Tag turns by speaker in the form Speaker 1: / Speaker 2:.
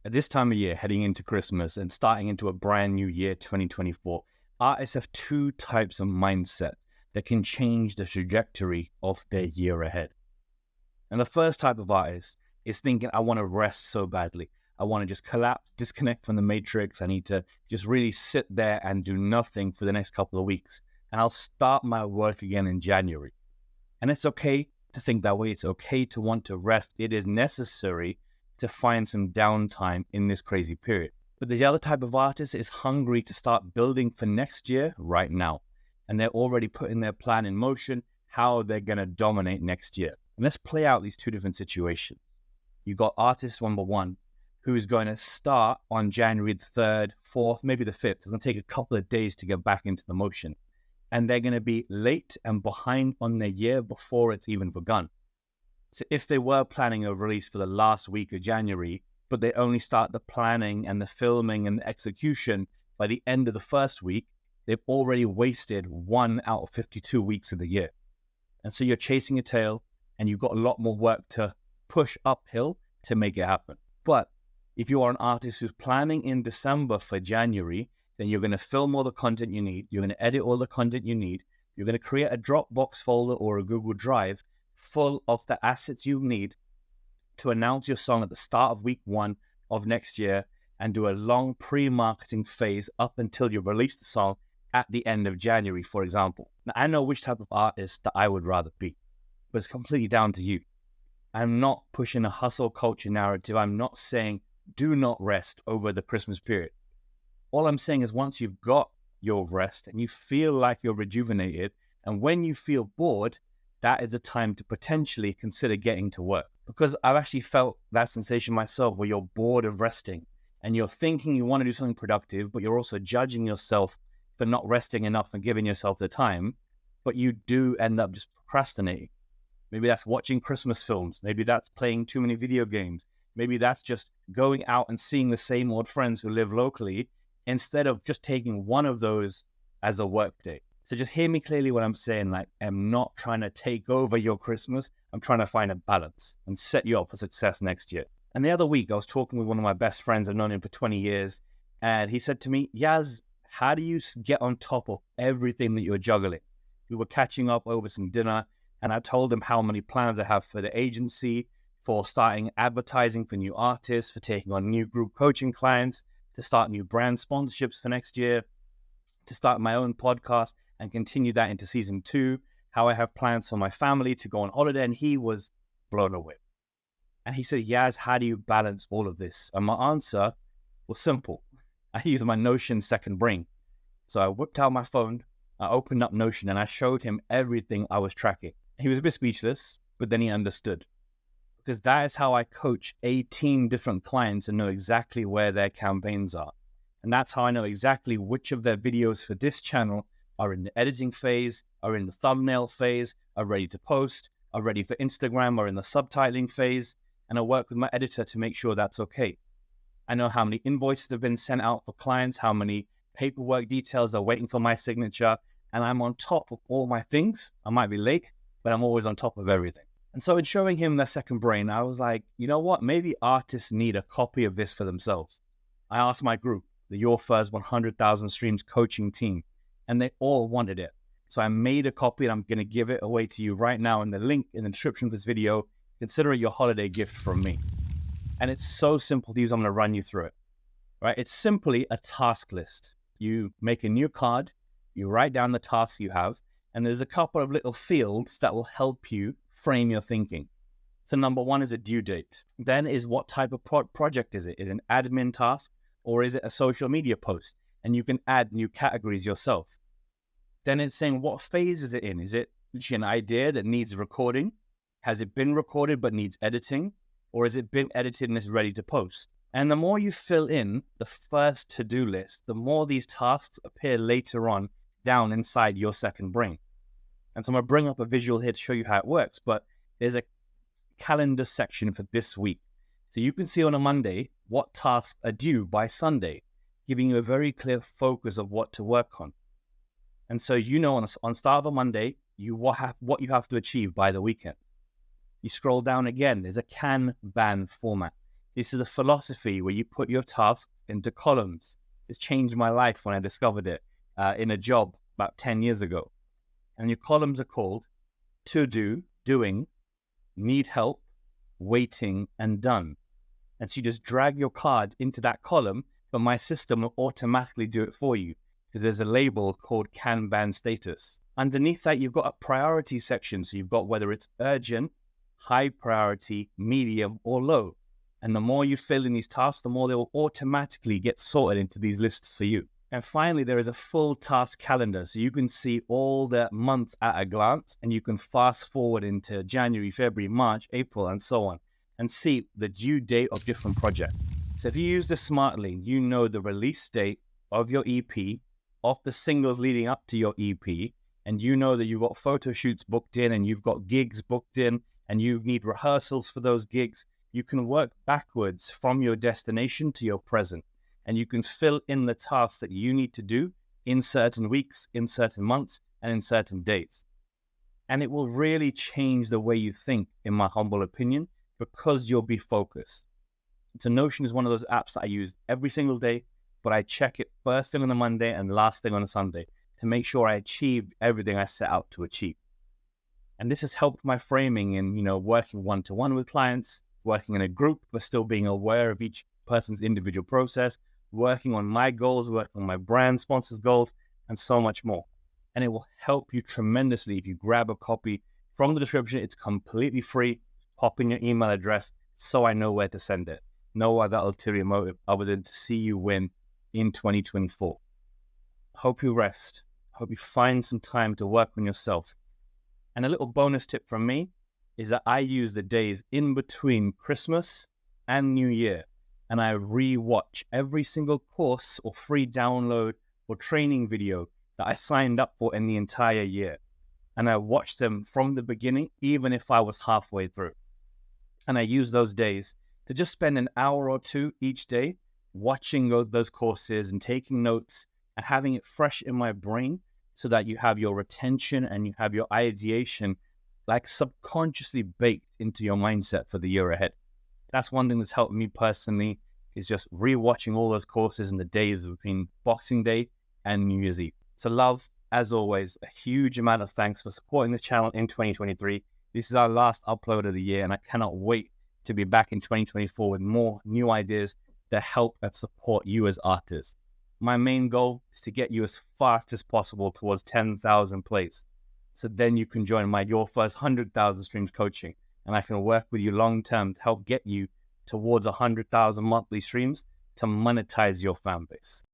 Speaker 1: At this time of year, heading into Christmas and starting into a brand new year, 2024, artists have two types of mindset that can change the trajectory of their year ahead. And the first type of artist is thinking, I want to rest so badly. I want to just collapse, disconnect from the matrix. I need to just really sit there and do nothing for the next couple of weeks. And I'll start my work again in January. And it's okay to think that way. It's okay to want to rest. It is necessary to find some downtime in this crazy period. But the other type of artist is hungry to start building for next year right now. And they're already putting their plan in motion, how they're going to dominate next year. And let's play out these two different situations. You got artist number one, who is going to start on January the 3rd, 4th, maybe the 5th. It's going to take a couple of days to get back into the motion. And they're going to be late and behind on their year before it's even begun. So if they were planning a release for the last week of January, but they only start the planning and the filming and the execution by the end of the first week, they've already wasted 1 out of 52 weeks of the year. And so you're chasing your tail and you've got a lot more work to push uphill to make it happen. But if you are an artist who's planning in December for January, then you're going to film all the content you need. You're going to edit all the content you need. You're going to create a Dropbox folder or a Google Drive full of the assets you need to announce your song at the start of week 1 of next year and do a long pre-marketing phase up until you release the song at the end of January, for example. Now, I know which type of artist that I would rather be, but it's completely down to you. I'm not pushing a hustle culture narrative. I'm not saying do not rest over the Christmas period. All I'm saying is once you've got your rest and you feel like you're rejuvenated, and when you feel bored, that is a time to potentially consider getting to work. Because I've actually felt that sensation myself where you're bored of resting and you're thinking you want to do something productive, but you're also judging yourself for not resting enough and giving yourself the time, but you do end up just procrastinating. Maybe that's watching Christmas films. Maybe that's playing too many video games. Maybe that's just going out and seeing the same old friends who live locally instead of just taking one of those as a work day. So just hear me clearly when I'm saying, like, I'm not trying to take over your Christmas. I'm trying to find a balance and set you up for success next year. And the other week, I was talking with one of my best friends. I've known him for 20 years. And he said to me, Yaz, how do you get on top of everything that you're juggling? We were catching up over some dinner, and I told him how many plans I have for the agency, for starting advertising for new artists, for taking on new group coaching clients, to start new brand sponsorships for next year, to start my own podcast and continue that into season 2, how I have plans for my family to go on holiday. And he was blown away. And he said, Yaz, how do you balance all of this? And my answer was simple. I used my Notion second brain. So I whipped out my phone, I opened up Notion, and I showed him everything I was tracking. He was a bit speechless, but then he understood. Because that is how I coach 18 different clients and know exactly where their campaigns are. And that's how I know exactly which of their videos for this channel are in the editing phase, are in the thumbnail phase, are ready to post, are ready for Instagram, or in the subtitling phase. And I work with my editor to make sure that's okay. I know how many invoices have been sent out for clients, how many paperwork details are waiting for my signature, and I'm on top of all my things. I might be late, but I'm always on top of everything. And so in showing him their second brain, I was like, you know what? Maybe artists need a copy of this for themselves. I asked my group, the Your First 100,000 Streams coaching team, and they all wanted it. So I made a copy, and I'm going to give it away to you right now in the link in the description of this video. Consider it your holiday gift from me. And it's so simple to use. I'm going to run you through it. Right? It's simply a task list. You make a new card, you write down the tasks you have, and there's a couple of little fields that will help you frame your thinking. So number 1 is a due date. Then is what type of project is it? Is it an admin task, or is it a social media post? And you can add new categories yourself. Then it's saying what phase is it in? Is it literally an idea that needs recording? Has it been recorded but needs editing? Or has it been edited and is ready to post? And the more you fill in the first to-do list, the more these tasks appear later on down inside your second brain. And so I'm going to bring up a visual here to show you how it works, but there's a calendar section for this week. So you can see on a Monday what tasks are due by Sunday, giving you a very clear focus of what to work on. And so you know on start of a Monday, what you have to achieve by the weekend. You scroll down again, there's a Kanban format. This is the philosophy where you put your tasks into columns. It's changed my life when I discovered it in a job about 10 years ago. And your columns are called to do, doing, need help, waiting, and done. And so you just drag your card into that column, but my system will automatically do it for you because there's a label called Kanban status. Underneath that, you've got a priority section. So you've got whether it's urgent, high priority, medium, or low. And the more you fill in these tasks, the more they will automatically get sorted into these lists for you. And finally, there is a full task calendar. So you can see all the month at a glance, and you can fast forward into January, February, March, April, and so on, and see the due date of different projects. So if you use this smartly, you know the release date of your EP, of the singles leading up to your EP, and you know that you've got photo shoots booked in, and you've got gigs booked in, and you need rehearsals for those gigs. You can work backwards from your destination to your present. And you can fill in the tasks that you need to do in certain weeks, in certain months, and in certain days. And it will really change the way you think, in my humble opinion, because you'll be focused. So Notion is one of those apps that I use every single day, but I check it first thing on a Monday and last thing on a Sunday to make sure I achieved everything I set out to achieve. And this has helped my framing in, working one-to-one with clients, working in a group, but still being aware of each person's individual process, working on my goals, working on my brand sponsors' goals, and so much more. And it will help you tremendously if you grab a copy from the description. It's completely free. Pop in your email address so I know where to send it. No other ulterior motive other than to see you win in 2024. Hope you rest. Hope you find some time to work on yourself. And a little bonus tip from me is that I use the days in between Christmas and New Year, and I re-watch every single course or free download or training video that I signed up for in the entire year. And I watch them from the beginning, even if I was halfway through. And I use those days to just spend an hour or two each day watching those courses and taking notes and having it fresh in my brain so that you have your retention and you have your ideation like subconsciously baked into your mindset for the year ahead. That's one thing that's helped me personally, is just re-watching all those courses in the days between Boxing Day and New Year's Eve. So love, as always, a huge amount of thanks for supporting the channel in 2023. This is our last upload of the year, and I cannot wait to be back in 2024 with more new ideas that help and support you as artists. My main goal is to get you as fast as possible towards 10,000 plays. So then you can join your first 100,000 streams coaching, and I can work with you long term to help get you towards 100,000 monthly streams to monetize your fan base.